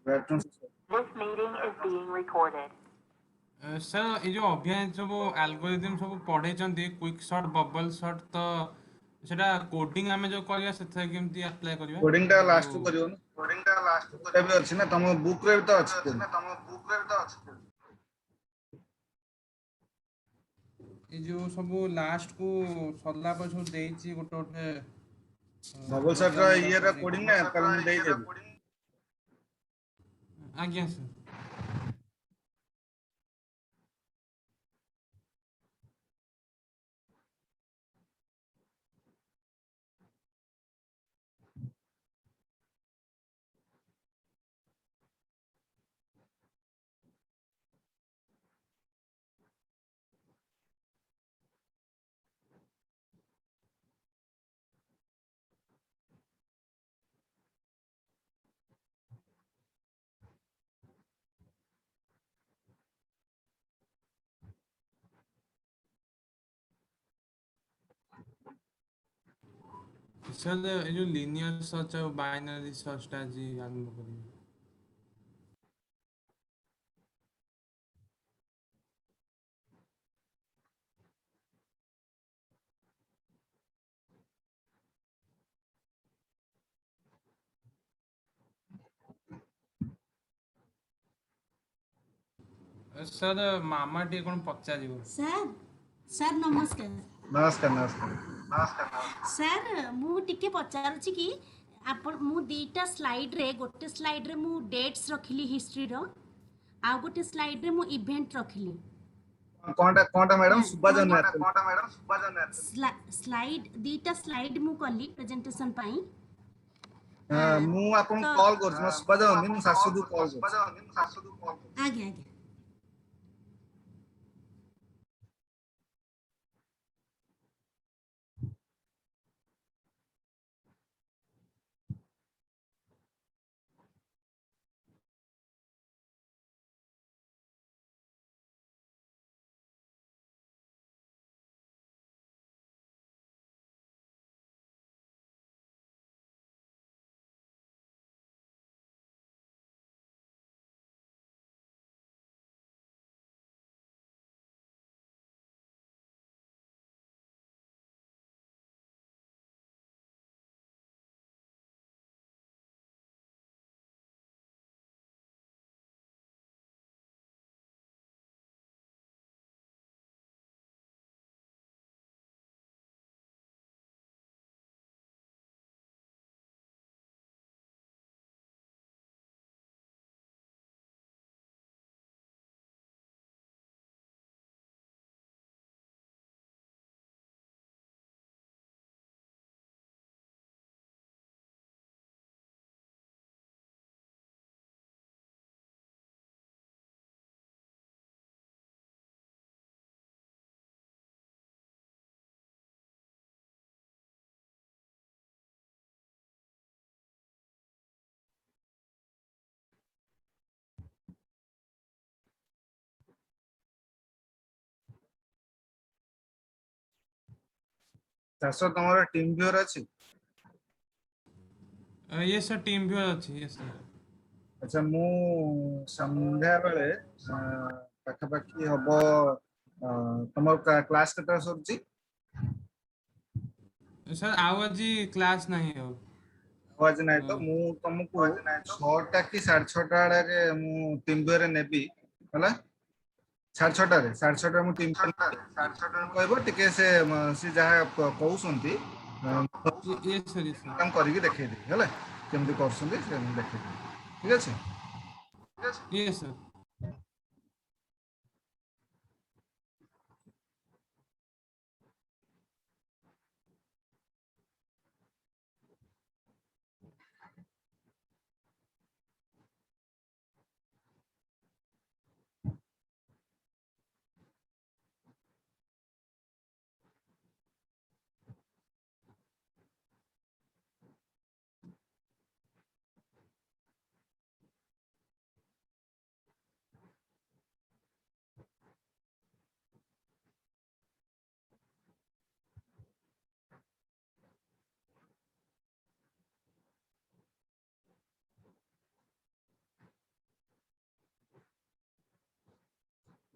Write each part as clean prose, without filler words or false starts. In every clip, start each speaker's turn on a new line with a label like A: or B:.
A: This meeting is being recorded.
B: Sir ये जो अभियान सब एल्गोरिदम सब पढ़े क्विक शॉट बबल शॉट तो सेटा कोडिंग आमे जो करिया सेथा केमती अप्लाई करिया
C: कोडिंग टा
B: जो
C: लास्ट को करियो ना कोडिंग टा लास्ट को करियो भी अछि ना तम बुक रे तो अछि ना तम बुक रे तो अछि
B: ये जो सब लास्ट को सरला पर सब देइची गोटे गोटे
C: बबल शॉट रा ये रा कोडिंग ना ताल मु देई देबी
B: आज्ञा सर सर ये जो लीनियर सर्च और बाइनरी सर्च टा जी आरंभ करिए सर मामा टी कोन पचारिबो
D: सर सर नमस्कार
C: नमस्कार नमस्कार
D: सर मु टिके पचारुछि कि आपण मु दीटा स्लाइड रे गोटे स्लाइड रे मु डेट्स रखिली हिस्ट्री रो आ गोटे स्लाइड रे मु इवेंट रखिली
C: कोनटा मैडम सुबा जन
D: स्लाइड दीटा स्लाइड मु कली प्रेजेंटेशन पाई
C: मु आपन कॉल करछ म सुबा जन मु सासुदु कॉल करछ
D: आगे आगे
C: चासो तमरा टीम व्यूअर अछि
B: ये सर टीम भी अच्छी ये सर
C: अच्छा मु संध्या बेले पाखा पाखी हबो तमर क्लास केटा सरछि
B: सर आओ आज क्लास नहीं हो
C: आवाज नाही तो मु तुमको 6टा की 6:30 रे मु टीम व्यूअर नेबी हला 6:30 मु टीम कहबो टिके से जहा कहउसंती
B: ये सर ये सर
C: काम करिके देखै दे हला केमति करसंती से देखै दे ठीक अछि
B: ये sir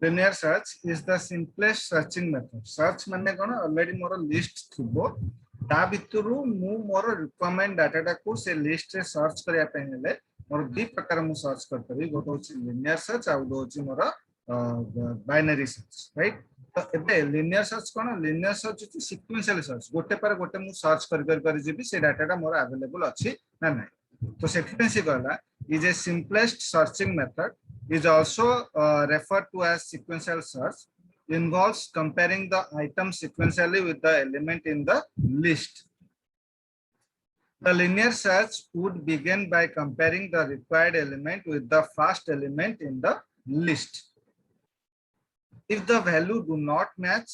C: linear search is the simplest searching method. Search माने कोन already मोर list थिबो ता भितरु मु मोर रिक्वायरमेंट डाटा को से लिस्ट रे सर्च करिया पे हेले मोर दि प्रकार मु सर्च कर परबी गोटे होची linear search आ गोटे होची मोर binary search, right? तो एबे linear search कोन linear search होची sequential search गोटे पर गोटे मु सर्च कर जेबी से डाटा मोर अवेलेबल अछि ना नै तो सेटिंग कहला is a simplest searching method is also referred to as sequential search involves comparing the item sequentially with the element in the list. The linear search would begin by comparing the required element with the first element in the list. If the value do not match,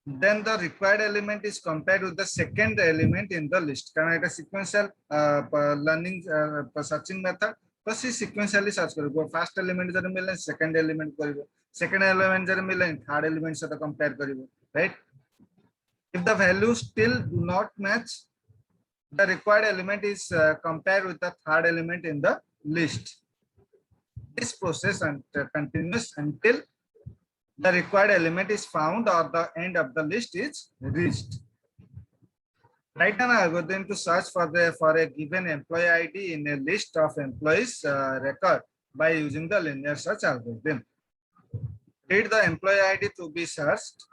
C: then the required element is compared with the second element in the list. Karena it is sequential learning searching method. तो सी sequentially search करिबो first element जर मिले second element करिबो second element जर मिले third element से compare करिबो, right? If the values still do not match, the required element is compared with the third element in the list. This process continues until the required element is found or the end of the list is reached. Write an algorithm to search for a given employee ID in a list of employees record by using the linear search algorithm. Read the employee ID to be searched.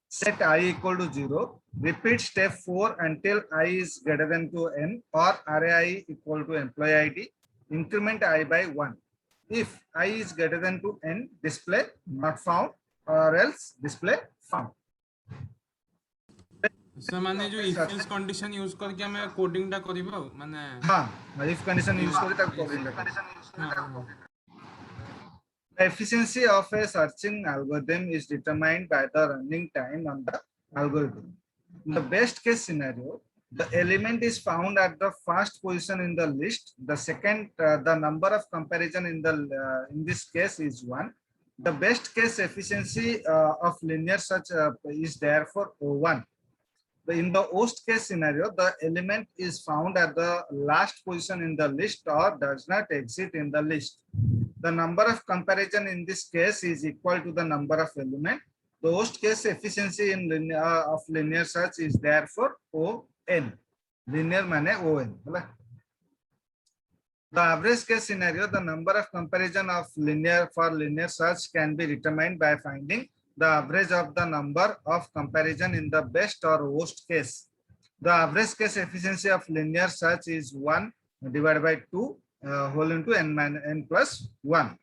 C: Set I equal to 0. Repeat step 4 until I is greater than to n or array I equal to employee ID. Increment I by 1. If I is greater than to n, display not found or else display found.
B: Sir माने जो if else condition use करके हमें coding टा करिबो माने
C: हां if condition use करी तक कोडिंग टा The efficiency of a searching algorithm is determined by the running time on the algorithm. In the best case scenario, the element is found at the first position in the list. The second, the number of comparison in this case is 1. The best case efficiency of linear search is therefore 1. In the worst case scenario, the element is found at the last position in the list or does not exist in the list. The number of comparison in this case is equal to the number of element. The worst case efficiency in linear search is therefore ON. Linear mane ON. The average case scenario, the number of comparison of linear search can be determined by finding the average of the number of comparison in the best or worst case. The average case efficiency of linear search is 1 divided by 2 whole into n plus 1.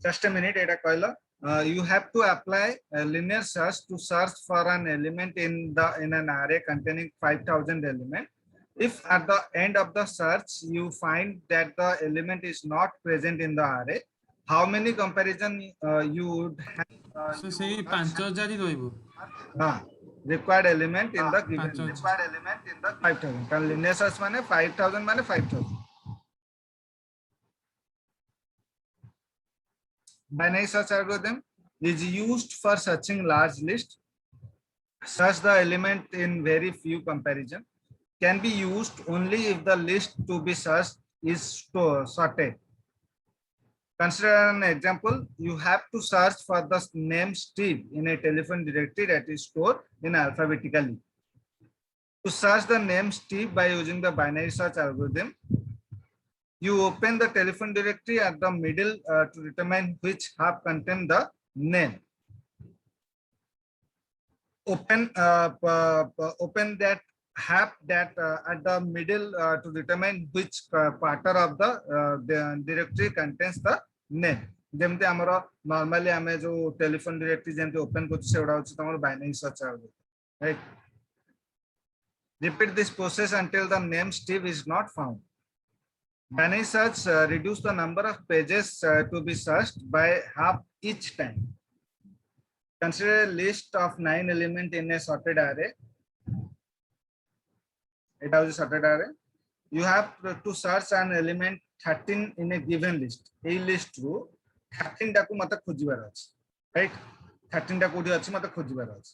C: Just a minute, you have to apply a linear search to search for an element in an array containing 5,000 elements. If at the end of the search you find that the element is not present in the array, how many comparison you would have?
B: So say 5000 he रहइबो
C: required element in the given list. 5,000. Can linear search माने 5,000 माने 5,000. Binary search algorithm is used for searching large list. Search the element in very few comparison. Can be used only if the list to be searched is sorted. Consider an example. You have to search for the name Steve in a telephone directory that is stored in alphabetically. To search the name Steve by using the binary search algorithm, you open the telephone directory at the middle to determine which half contain the name. Open that half that at the middle to determine which part of the directory contains the name. जेमते हमरो normally हमें जो telephone directory जेमते open करछ सेडा होछ तमरो binary search algorithm, right? Repeat this process until the name Steve is not found. Binary search reduce the number of pages to be searched by half each time. Consider a list of 9 elements in a sorted array. It has a sorted array. You have to search an element 13 in a given list. A list ru 13 टाकू मत खोजिबार अछि, right? 13 टा कोठी अछि मत खोजिबार अछि.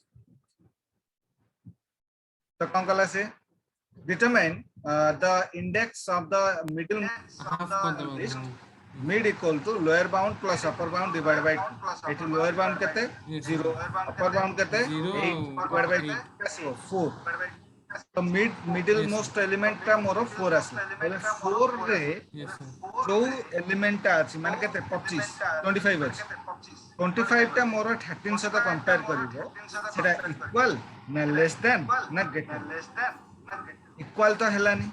C: तो कोन कला से determine the index of the middle list mid equal to lower bound plus upper bound divided by 2 एठी lower bound केते
B: Yes,
C: 0 upper bound केते
B: 0
C: 8 divided by 4 तो middle most element टा मोर 4 आसला बोले 4 रे
B: yes sir
C: जो एलिमेंट टा अछि माने केते 25 25 अछि 25 टा मोर 13 सहित कंपेयर करिवो सेटा इक्वल ना लेस देन ना ग्रेटर इक्वल तो हेलानी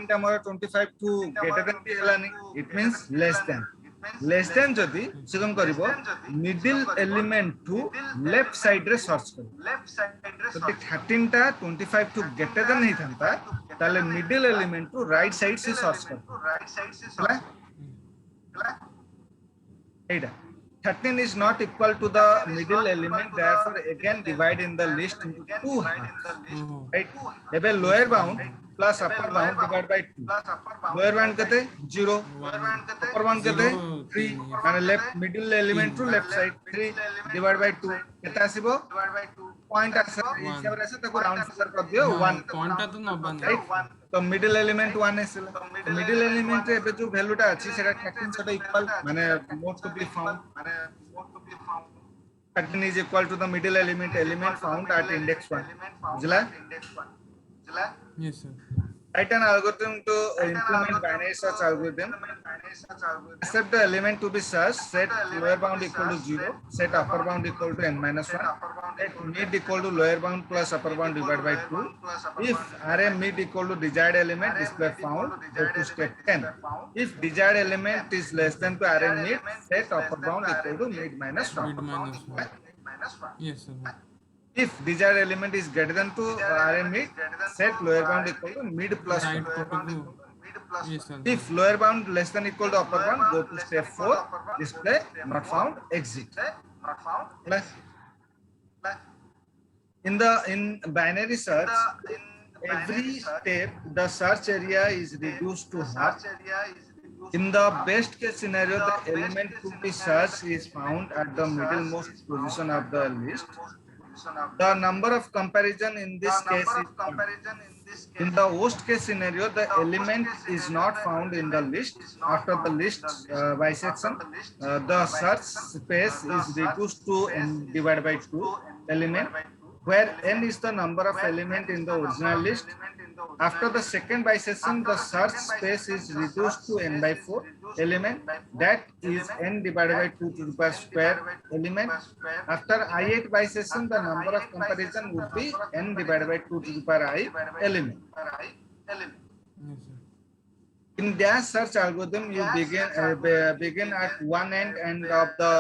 C: टा मोर 25 टू ग्रेटर देन भी हेलानी इट मींस लेस देन जदी सिगम करिवो middle element to left side रे सर्च करिवो जदी 13 टा 25 टू ग्रेटर देन नहीं थांता ताले middle element to right side से सर्च करिवो हला एटा 13 is not equal to the middle element, therefore again divide in the list into two halves, right? Ebe lower bound plus upper bound divided by 2. Lower bound kete 0, upper bound kete 3, and left middle element to left side 3 divided by 2. Kete asibo point asa हिसाब रे से ताको round figure कर दियो 1
B: point तो नबन
C: right? तो middle element 1 एसिला तो middle element रे जो वैल्यू टा अछि सेटा 13 सहित इक्वल माने मोड to be found 13 is equal to the middle element found at index 1 बुझला
B: yes sir
C: write an algorithm to implement binary search algorithm accept the element to be searched set lower bound equal to 0 set upper bound equal to n minus 1 set mid equal to lower bound plus upper bound divided by 2 if array mid equal to desired element display found go to step 10 if desired element is less than to array mid set upper bound equal to mid minus 1
B: mid minus 1 yes sir
C: if desired element is greater than to array mid set lower bound equal to mid plus
B: right
C: 1
B: to yes sir
C: if lower bound less than equal to upper bound go to step 4 display not found exit plus in binary search every step the search area is reduced to half in the best case scenario the element to be searched is found at the middlemost position of the list the number of comparison in this case is in the worst case scenario the element is not found in the list after the list bisection the search space is reduced to n divided by 2 element where n is the number of element in the original list after the second bisection the search space is reduced to n by 4 element that is n divided by 2 to the power square element after ith bisection the number of comparison would be n divided by 2 to the power I element
B: yes sir
C: in dash search algorithm you begin at one end of the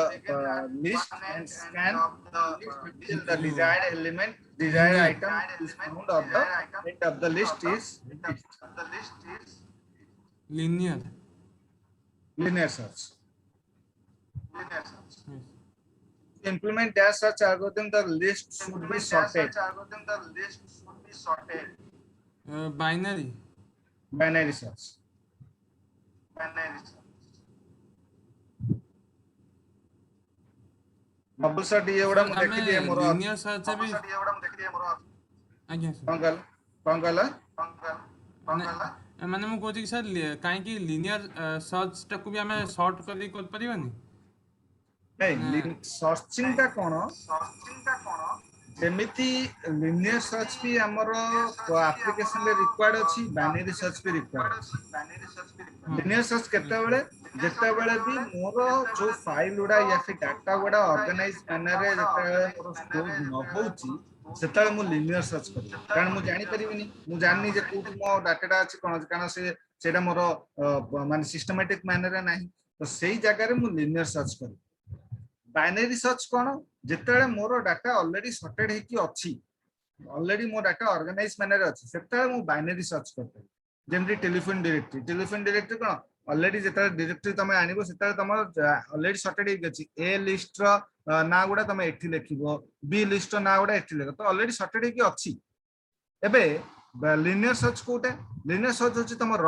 C: list and scan until the desired element desired item is found of the end of the list is
B: linear
C: linear search
B: yes
C: to implement dash search algorithm the list should be sorted
B: binary
C: search bubble shot ये उडा मु देखि दिए मोर
B: linear search भी आज्ञा sir
C: पंगला
B: माने मु Kochi sir काहे कि linear search टाकू भी हमें शॉर्ट कर परिबानी
C: नहीं सर्चिंग का कोन जेमिति लिनियर सर्च भी हमर एप्लीकेशन रे रिक्वायर्ड अछि बाइनरी सर्च भी रिक्वायर्ड अछि लिनियर सर्च जेते बेले भी मोर जो फाइल उडा या फिर डाटा उडा ऑर्गेनाइज मैनर रे जेते मोर स्टोर न होउची सेतले मु लिनियर सर्च करी कारण मु जानि परिबिनी मु जाननी जे कोठी मो डाटाटा अछि कोन कारण सेटा मोर माने सिस्टमैटिक मैनर रे नाही तो सेही जगह रे मु लिनियर सर्च करी बाइनरी सर्च कोन जेतेले मोर डाटा ऑलरेडी सॉर्टेड हे कि अछि ऑलरेडी मो डाटा ऑर्गेनाइज मैनर रे अछि सेतेले मु बाइनरी सर्च करते जेमति टेलीफोन डायरेक्टरी कोन ऑलरेडी जेतेले डायरेक्टरी तमे आनिबो सेतेले तमर ऑलरेडी सॉर्टेड हे अछि ए लिस्ट रो ना गुडा तमे एठी लेखिबो बी लिस्ट रो ना गुडा एठी लेखो तो ऑलरेडी सॉर्टेड हे कि अछि एबे लिनियर सर्च कोटे लिनियर सर्च होछि तमर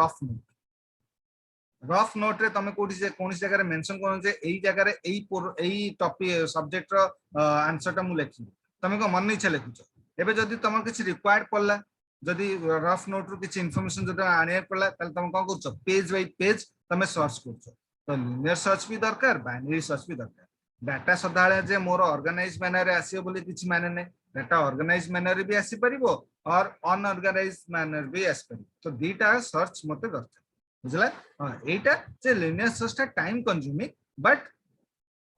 C: रफ नोट रे तमे कोठी जे कोनी जगह रे मेंशन करू जे एई जगह रे एई टॉपिक सब्जेक्ट रो आंसर ता मु लेखि तमे को मन इच्छा लेखुछ एबे जदी तमर किछ रिक्वायर्ड पड़ला जदी रफ नोट रो किछ इंफॉर्मेशन जदी आने पड़ला तले तमे कोन करूछ पेज बाय पेज तमे सर्च करछो तो लिनियर सर्च भी दरकार बाइनरी सर्च भी दरकार डाटा सदाळे जे मोर ऑर्गेनाइज मैनर रे आसीयो बोली किछि माने नै डाटा ऑर्गेनाइज मैनर रे भी आसी परिबो और अनऑर्गेनाइज मैनर भी आसी परिबो तो दीटा सर्च मते दरकार बुझला हां एटा जे लिनियर सर्च टा time consuming but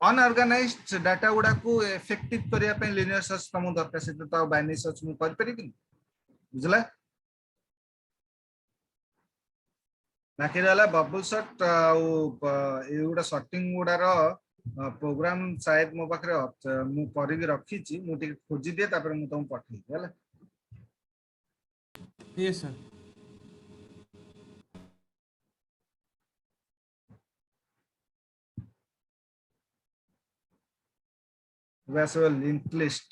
C: unorganized data गुडा को इफेक्टिव करिया पे लिनियर सर्च तमु दरकार से तो बाइनरी सर्च मु कर परिबिनी बुझला बाकी रहला बबल शॉट एगुड़ा शॉटिंग गुड़ार प्रोग्राम शायद मो पाखे मु करिक रखी मु टिके खोजी दिए तापर मु तुम पठेई हैला
B: यस सर
C: वैसे लिंक लिस्ट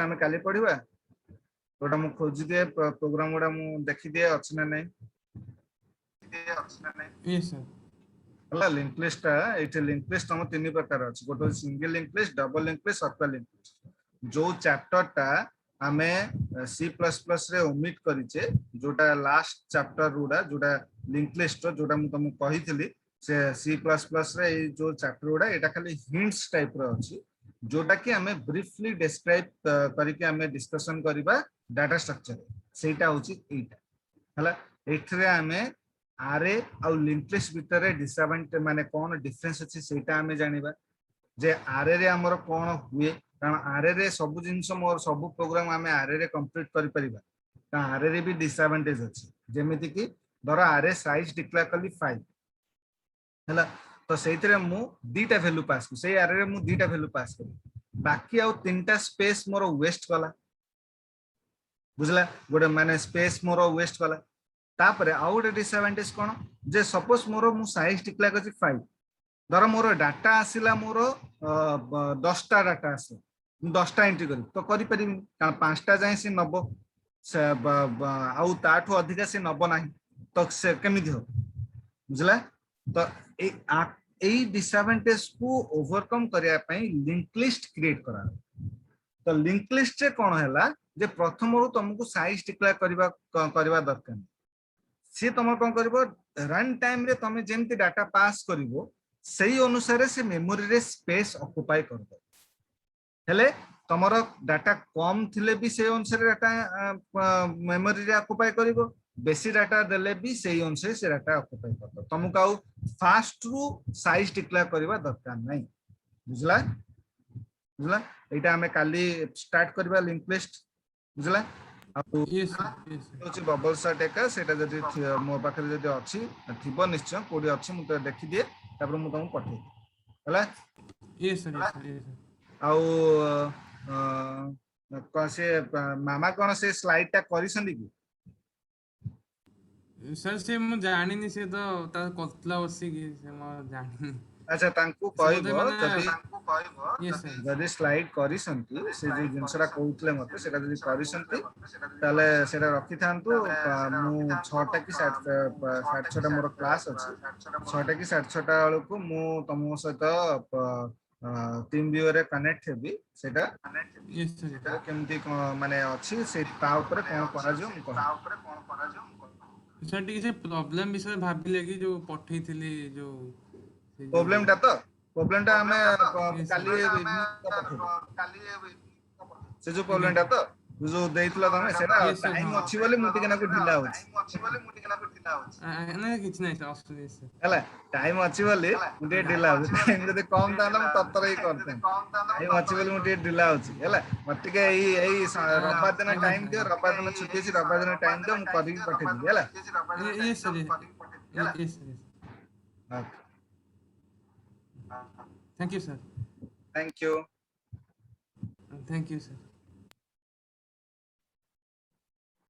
C: हमें काली पढ़िबा गोटा मु खोजी दिए प्रोग्राम गुड़ा मु देखि दिए अछि ना नै
B: यस सर
C: हला लिंक लिस्ट एटे लिंक लिस्ट हम तीन प्रकार अछि गोटे single link list double link list circle link list जो चैप्टर टा हमें C++ रे ओमिट करिचे जोटा लास्ट चैप्टर गुड़ा जोटा लिंक लिस्ट जोटा मु तुम कहितली से C++ रे जो चैप्टर गुड़ा एटा खाली हिंट्स टाइप रो अछि जोटा कि हमें ब्रीफली डिस्क्राइब करके हमें डिस्कशन करिबा डाटा स्ट्रक्चर सेटा होची एटा हला एथरे हमें आरे और लिंक लिस्ट भितर डिसएडवांटेज माने कोन डिफरेंस अछि सेटा हमें जानिबा जे आरे रे हमर कोन हुए कारण आरे रे सब जिंस मोर सब प्रोग्राम हमें आरे रे कंप्लीट करि परिबा ता आरे रे भी डिसएडवांटेज अछि जेमिति कि धर आरे साइज डिक्लेयर करली 5 हला तो सेइतरे मु दीटा वैल्यू पास को से आरे रे मु दीटा वैल्यू पास करी बाकी आउ तीनटा स्पेस मोर वेस्ट कला बुझला गोटे माने स्पेस मोर वेस्ट कला तापरे आउ गोटे डिसएडवांटेज कोन जे सपोज मोर मु साइज डिक्लेयर करछि 5 धर मोर डाटा आसिला मोर 10 टा डाटा आसे 10 टा एंट्री करी तो करि परिबिनी कारण 5 टा जाय से नबो से आउ ताठो अधिका से नबो नाही तो से केमिति हो बुझला तो ए डिसएडवांटेज को ओवरकम करिया पई लिंक लिस्ट क्रिएट करा तो लिंक लिस्ट से कोन हैला जे प्रथम रु तुमको साइज डिक्लेयर करबा दरकार सी तुम कौन कर रन टाइम रे तुम जेमती डाटा पास करिवो सही अनुसार से मेमोरी रे स्पेस ऑक्युपाई करबो हेले तमरो डाटा कम थिले भी से अनुसार डाटा मेमोरी रे ऑक्युपाई करिवो बेसी डाटा देले भी सही अनुसार से डाटा ऑक्युपाई करबो तुमको आउ फास्ट रु साइज डिक्लेयर करबा दरकार नै बुझला बुझला एटा हमें काली स्टार्ट करबा लिंक लिस्ट बुझला
B: यस सर
C: बबल शॉट एका सेटा जदि मो पाखरे जदि अछि थिबो निश्चय कोडी अछि मु तो देखि दिए तापर मु तुम पठे हला
B: यस सर
C: आउ से मामा कोन से स्लाइड टा करिसंदी कि
B: सर से मु जानिनी से तो ता कतला बसी कि से मु जानिनी
C: अच्छा तांकू कहबो
B: यस सर
C: जदि स्लाइड करिसंती से जे जिंसरा कहउतले मते सेटा जदि करिसंती ताले सेटा रखि थांतु मु 6 टा कि 6:30 मोर क्लास अछि 6 टा कि 6:30 वाला को मु तमो सहित टीम व्यू रे कनेक्ट हेबी सेटा
B: यस सर
C: केमती माने अछि से ता ऊपर कोन करा जो
B: सर ठीक से प्रॉब्लम विषय भाबिले कि जो पठै थिली जो
C: प्रॉब्लम टा हमें से जो प्रॉब्लम टा तो जो देइतला तमे सेटा टाइम अछि बोले मु टिके नाको ढिला होछि
B: ना किछ नै सर असुविधा सर
C: हला टाइम अछि बोले मु टिके ढिला होछि टाइम जदि कम था हम तत्तर ही करते टाइम अछि बोले मु टिके ढिला होछि हला मत टिके एई रविवार दिन टाइम दियो रविवार दिन छुट्टी अछि रविवार दिन टाइम दियो मु करि पठे दी हला
B: yes sir yes sir Thank you, sir.
C: Thank you.
B: Thank you, sir.